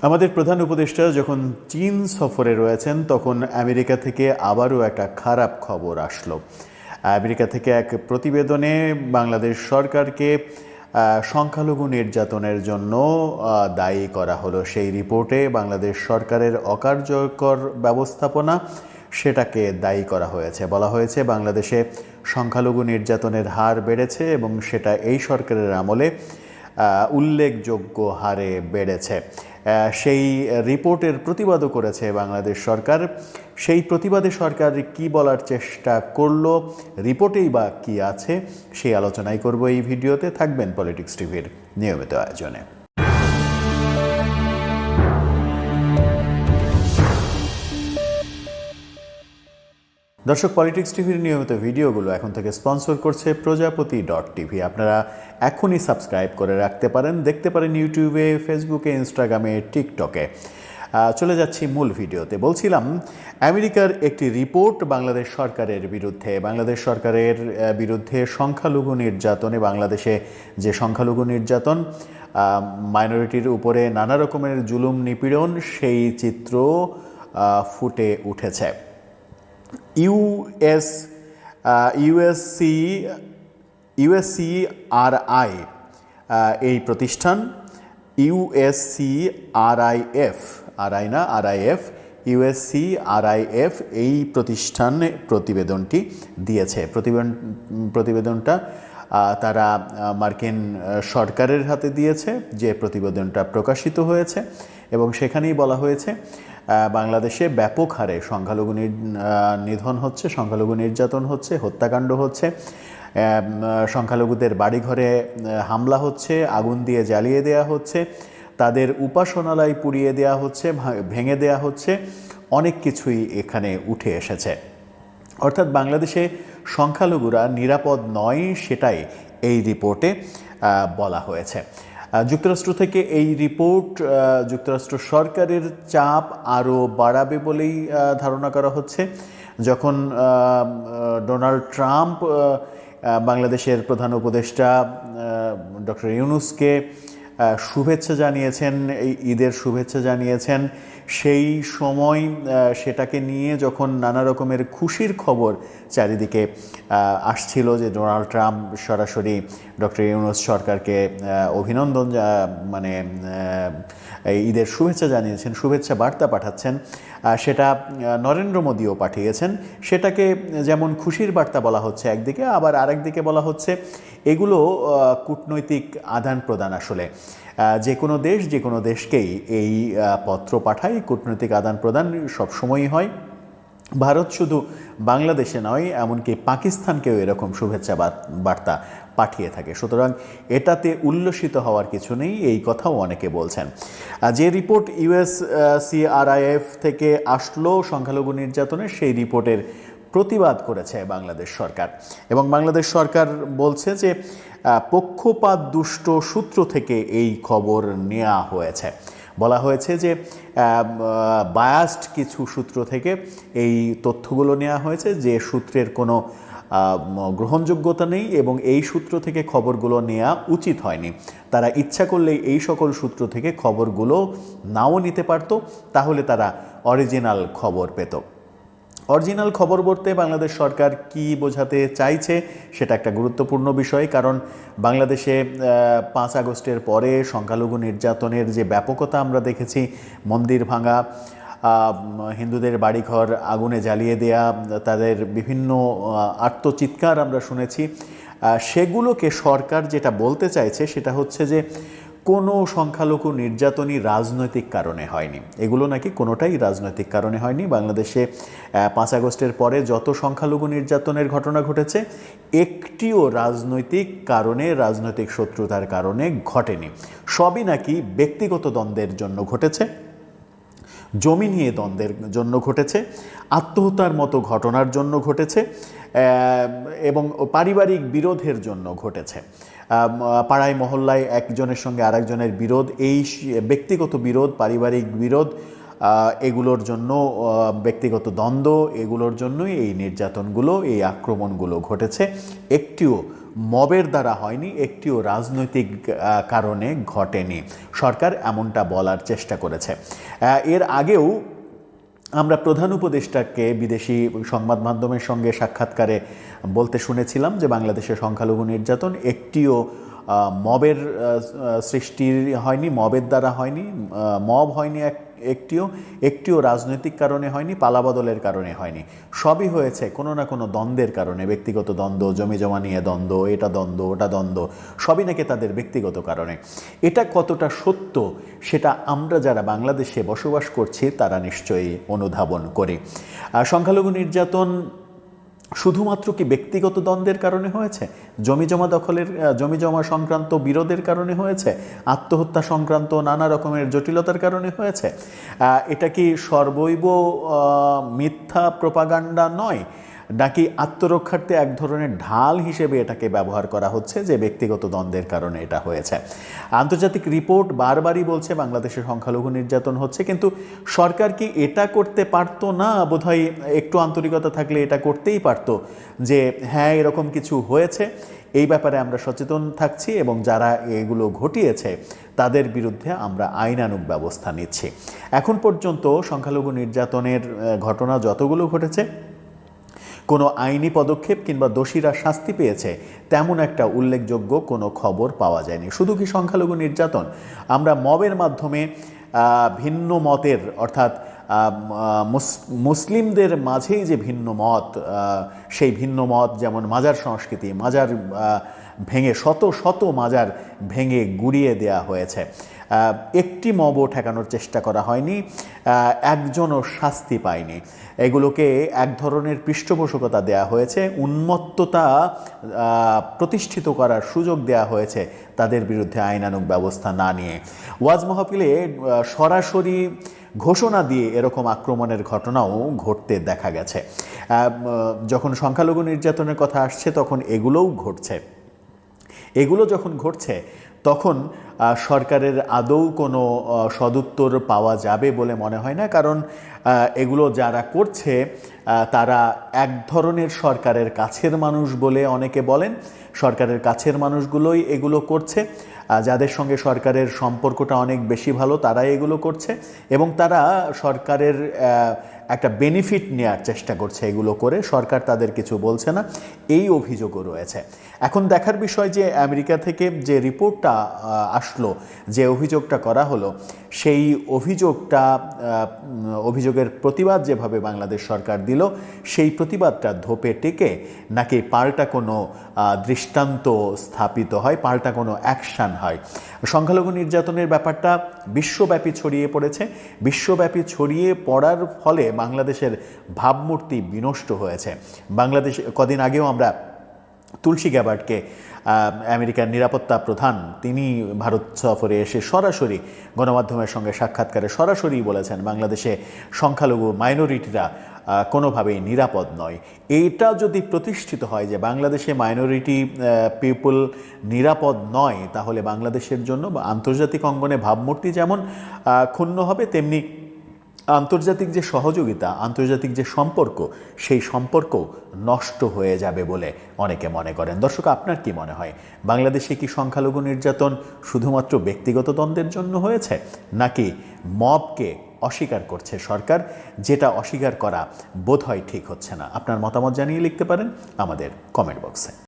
আমাদের প্রধান উপদেষ্টা যখন চীন সফরে রয়েছেন তখন আমেরিকা থেকে আবারও একটা খারাপ খবর আসলো। আমেরিকা থেকে এক প্রতিবেদনে বাংলাদেশ সরকারকে সংখ্যালঘু নির্যাতনের জন্য দায়ী করা হলো। সেই রিপোর্টে বাংলাদেশ সরকারের অকার্যকর ব্যবস্থাপনা সেটাকে দায়ী করা হয়েছে। বলা হয়েছে বাংলাদেশে সংখ্যালঘু নির্যাতনের হার বেড়েছে এবং সেটা এই সরকারের আমলে উল্লেখযোগ্য হারে বেড়েছে। সেই রিপোর্টের প্রতিবাদও করেছে বাংলাদেশ সরকার। সেই প্রতিবাদে সরকার কি বলার চেষ্টা করলো, রিপোর্টেই বা কী আছে, সেই আলোচনাই করব এই ভিডিওতে। থাকবেন পলিটিক্স টিভির নিয়মিত আয়োজনে। দর্শক, পলিটিক্স টিভির নিয়মিত ভিডিওগুলো এখন থেকে স্পন্সর করছে প্রজাপতি.টিভি। আপনারা এখনই সাবস্ক্রাইব করে রাখতে পারেন, দেখতে পারেন ইউটিউবে, ফেসবুকে, ইনস্টাগ্রামে, টিকটকে। চলে যাচ্ছি মূল ভিডিওতে। বলছিলাম, আমেরিকার একটি রিপোর্ট বাংলাদেশ সরকারের বিরুদ্ধে সংখ্যালঘু নির্যাতনে, বাংলাদেশে যে সংখ্যালঘু নির্যাতন, মাইনরিটির উপরে নানা রকমের জুলুম নিপীড়ন, সেই চিত্র ফুটে উঠেছে। ইউএসসিআরআই এই প্রতিষ্ঠান, ইউএসসিআরআইএফ এই প্রতিষ্ঠানে প্রতিবেদনটি দিয়েছে। প্রতিবেদনটা তারা মার্কিন সরকারের হাতে দিয়েছে, যে প্রতিবেদনটা প্রকাশিত হয়েছে, এবং সেখানেই বলা হয়েছে বাংলাদেশে ব্যাপক হারে সংখ্যালঘু নিধন হচ্ছে, সংখ্যালঘু নির্যাতন হচ্ছে, হত্যাকাণ্ড হচ্ছে, সংখ্যালঘুদের বাড়িঘরে হামলা হচ্ছে, আগুন দিয়ে জ্বালিয়ে দেওয়া হচ্ছে, তাদের উপাসনালয় পুড়িয়ে দেওয়া হচ্ছে, ভেঙে দেওয়া হচ্ছে, অনেক কিছুই এখানে উঠে এসেছে। অর্থাৎ বাংলাদেশে সংখ্যালঘুরা নিরাপদ নয়, সেটাই এই রিপোর্টে বলা হয়েছে। যুক্তরাষ্ট্র থেকে এই রিপোর্ট যুক্তরাষ্ট্র সরকারের চাপ আরও বাড়াবে বলেই ধারণা করা হচ্ছে। যখন ডোনাল্ড ট্রাম্প বাংলাদেশের প্রধান উপদেষ্টা ডক্টর ইউনূসকে শুভেচ্ছা জানিয়েছেন, এই ঈদের শুভেচ্ছা জানিয়েছেন, সেই সময় সেটাকে নিয়ে যখন নানা রকমের খুশির খবর চারিদিকে আসছিল, যে ডোনাল্ড ট্রাম্প সরাসরি ডক্টর ইউনূস সরকারকে অভিনন্দন, ঈদের শুভেচ্ছা জানিয়েছেন, শুভেচ্ছা বার্তা পাঠাচ্ছেন, সেটা নরেন্দ্র মোদীও পাঠিয়েছেন। সেটাকে যেমন খুশির বার্তা বলা হচ্ছে একদিকে, আবার আরেকদিকে বলা হচ্ছে এগুলো কূটনৈতিক আদান প্রদান। আসলে যে কোনো দেশকেই এই পত্র পাঠায়, কূটনৈতিক আদান প্রদান সবসময়ই হয়। ভারত শুধু বাংলাদেশে নয়, এমনকি পাকিস্তানকেও এরকম শুভেচ্ছা বার্তা পাঠিয়ে থাকে। সুতরাং এটাতে উল্লসিত হওয়ার কিছু নেই, এই কথাও অনেকে বলছেন। যে রিপোর্ট ইউএসসিআরআইএফ থেকে আসলো সংখ্যালঘু নির্যাতনের, সেই রিপোর্টের প্রতিবাদ করেছে বাংলাদেশ সরকার, এবং বাংলাদেশ সরকার বলছে যে পক্ষপাত দুষ্ট সূত্র থেকে এই খবর নেওয়া হয়েছে। বলা হয়েছে যে বায়াসড কিছু সূত্র থেকে এই তথ্যগুলো নেওয়া হয়েছে, যে সূত্রের কোনো গ্রহণযোগ্যতা নেই, এবং এই সূত্র থেকে খবরগুলো নেওয়া উচিত হয়নি। তারা ইচ্ছা করলেই এই সকল সূত্র থেকে খবরগুলো নাও নিতে পারত, তাহলে তারা অরিজিনাল খবর পেত। অরিজিনাল খবর বলতে বাংলাদেশ সরকার কি বোঝাতে চাইছে সেটা একটা গুরুত্বপূর্ণ বিষয়। কারণ বাংলাদেশে 5 আগস্টের পরে সংখ্যালঘু নির্যাতনের যে ব্যাপকতা আমরা দেখেছি, মন্দির ভাঙা, হিন্দুদের বাড়িঘর আগুনে জ্বালিয়ে দেয়া, তাদের বিভিন্ন আর্তচিৎকার আমরা শুনেছি, সেগুলোকে সরকার যেটা বলতে চাইছে সেটা হচ্ছে যে কোনো সংখ্যালঘু নির্যাতনই রাজনৈতিক কারণে হয়নি। এগুলো নাকি কোনোটাই রাজনৈতিক কারণে হয়নি। বাংলাদেশে 5 আগস্টের পরে যত সংখ্যালঘু নির্যাতনের ঘটনা ঘটেছে, একটিও রাজনৈতিক কারণে, রাজনৈতিক শত্রুতার কারণে ঘটেনি। সবই নাকি ব্যক্তিগত দ্বন্দ্বের জন্য ঘটেছে, জমি নিয়ে দ্বন্দ্বের জন্য ঘটেছে, আত্মহত্যার মতো ঘটনার জন্য ঘটেছে, এবং পারিবারিক বিরোধের জন্য ঘটেছে। পাড়ায় মহল্লায় একজনের সঙ্গে আরেকজনের বিরোধ, এই ব্যক্তিগত বিরোধ, পারিবারিক বিরোধ, এগুলোর জন্য ব্যক্তিগত দ্বন্দ্ব, এগুলোর জন্যই এই নির্যাতনগুলো, এই আক্রমণগুলো ঘটেছে। একটিও মবের দ্বারা হয়নি, একটিও রাজনৈতিক কারণে ঘটেনি। সরকার এমনটা বলার চেষ্টা করেছে। এর আগেও আমরা প্রধান উপদেষ্টাকে বিদেশি সংবাদ মাধ্যমের সঙ্গে সাক্ষাৎকারে বলতে শুনেছিলাম যে বাংলাদেশের সংখ্যালঘু নির্যাতন একটিও মবের সৃষ্টি হয়নি, মবের দ্বারা হয়নি, মব হয়নি, একটিও রাজনৈতিক কারণে হয়নি, পালাবদলের কারণে হয়নি। সবই হয়েছে কোনো না কোনো দ্বন্দ্বের কারণে, ব্যক্তিগত দ্বন্দ্ব, জমি জমা নিয়ে দ্বন্দ্ব, এটা দ্বন্দ্ব ওটা দ্বন্দ্ব, সবই নাকি তাদের ব্যক্তিগত কারণে। এটা কতটা সত্য সেটা আমরা যারা বাংলাদেশে বসবাস করছি তারা নিশ্চয়ই অনুধাবন করি। সংখ্যালঘু নির্যাতন শুধুমাত্র কি ব্যক্তিগত দ্বন্দ্বের কারণে হয়েছে, জমি জমা সংক্রান্ত বিরোধের কারণে হয়েছে, আত্মহত্যা সংক্রান্ত নানা রকমের জটিলতার কারণে হয়েছে? এটা কি সর্বৈব মিথ্যা প্রোপাগান্ডা নয়, নাকি আত্মরক্ষার্থে এক ধরনের ঢাল হিসেবে এটাকে ব্যবহার করা হচ্ছে যে ব্যক্তিগত দ্বন্দ্বের কারণে এটা হয়েছে? আন্তর্জাতিক রিপোর্ট বারবারই বলছে বাংলাদেশে সংখ্যালঘু নির্যাতন হচ্ছে, কিন্তু সরকার কি এটা করতে পারতো না? বোধহয় একটু আন্তরিকতা থাকলে এটা করতেই পারতো যে হ্যাঁ এরকম কিছু হয়েছে, এই ব্যাপারে আমরা সচেতন থাকছি এবং যারা এগুলো ঘটিয়েছে তাদের বিরুদ্ধে আমরা আইনানুগ ব্যবস্থা নিচ্ছি। এখন পর্যন্ত সংখ্যালঘু নির্যাতনের ঘটনা যতগুলো ঘটেছে কোনো আইনি পদক্ষেপ কিংবা দোষীরা শাস্তি পেয়েছে তেমন একটা উল্লেখযোগ্য কোনো খবর পাওয়া যায়নি। শুধু কি সংখ্যালঘু নির্যাতন, আমরা মবের মাধ্যমে ভিন্ন মতের অর্থাৎ মুসলিমদের মাঝেই যে ভিন্ন মত, সেই ভিন্ন মত যেমন মাজার সংস্কৃতি, মাজার ভেঙে শত শত মাজার ভেঙে গুড়িয়ে দেয়া হয়েছে, একটি মবও ঠেকানোর চেষ্টা করা হয়নি, একজনও শাস্তি পায়নি। এগুলোকে এক ধরনের পৃষ্ঠপোষকতা দেয়া হয়েছে, উন্মত্ততা প্রতিষ্ঠিত করার সুযোগ দেয়া হয়েছে তাদের বিরুদ্ধে আইনানুগ ব্যবস্থা না নিয়ে। ওয়াজ মাহফিলে সরাসরি ঘোষণা দিয়ে এরকম আক্রমণের ঘটনাও ঘটতে দেখা গেছে। যখন সংখ্যালঘু নির্যাতনের কথা আসছে তখন এগুলোও ঘটছে। এগুলো যখন ঘটছে তখন সরকারের আদৌ কোনো সদুত্তর পাওয়া যাবে বলে মনে হয় না, কারণ এগুলো যারা করছে তারা এক ধরনের সরকারের কাছের মানুষ বলে অনেকে বলেন। সরকারের কাছের মানুষগুলোই এগুলো করছে, যাদের সঙ্গে সরকারের সম্পর্কটা অনেক বেশি ভালো তারাই এগুলো করছে এবং তারা সরকারের একটা বেনিফিট নেওয়ার চেষ্টা করছে এগুলো করে। সরকার তাদের কিছু বলছে না, এই অভিযোগও রয়েছে। এখন দেখার বিষয় যে আমেরিকা থেকে যে রিপোর্টটা আসলো, যে অভিযোগটা করা হলো, সেই অভিযোগের প্রতিবাদ যেভাবে বাংলাদেশ সরকার দিল, সেই প্রতিবাদটা ধোপে টেকে নাকি পাল্টা কোনো দৃষ্টান্ত স্থাপিত হয়, পাল্টা কোনো অ্যাকশান হয়। সংখ্যালঘু নির্যাতনের ব্যাপারটা বিশ্বব্যাপী ছড়িয়ে পড়েছে। বিশ্বব্যাপী ছড়িয়ে পড়ার ফলে বাংলাদেশের ভাবমূর্তি বিনষ্ট হয়েছে। বাংলাদেশ কদিন আগেও আমরা তুলসী গ্যাবার্ডকে, আমেরিকার নিরাপত্তা প্রধান, তিনি ভারত সফরে এসে সরাসরি গণমাধ্যমের সঙ্গে সাক্ষাৎকারে সরাসরি বলেছেন বাংলাদেশে সংখ্যালঘু মাইনরিটিরা কোনোভাবেই নিরাপদ নয়। এইটা যদি প্রতিষ্ঠিত হয় যে বাংলাদেশে মাইনরিটি পিপল নিরাপদ নয়, তাহলে বাংলাদেশের জন্য আন্তর্জাতিক অঙ্গনে ভাবমূর্তি যেমন ক্ষুণ্ণ হবে, তেমনি আন্তর্জাতিক যে সহযোগিতা, আন্তর্জাতিক যে সম্পর্ক, সেই সম্পর্ক নষ্ট হয়ে যাবে বলে অনেকে মনে করেন। দর্শক, আপনার কি মনে হয়, বাংলাদেশে কি সংখ্যালঘু নির্যাতন শুধুমাত্র ব্যক্তিগত দ্বন্দ্বের জন্য হয়েছে, নাকি মবকে অস্বীকার করছে সরকার, যেটা অস্বীকার করা বোধহয় ঠিক হচ্ছে না? আপনার মতামত জানিয়ে লিখতে পারেন আমাদের কমেন্ট বক্সে।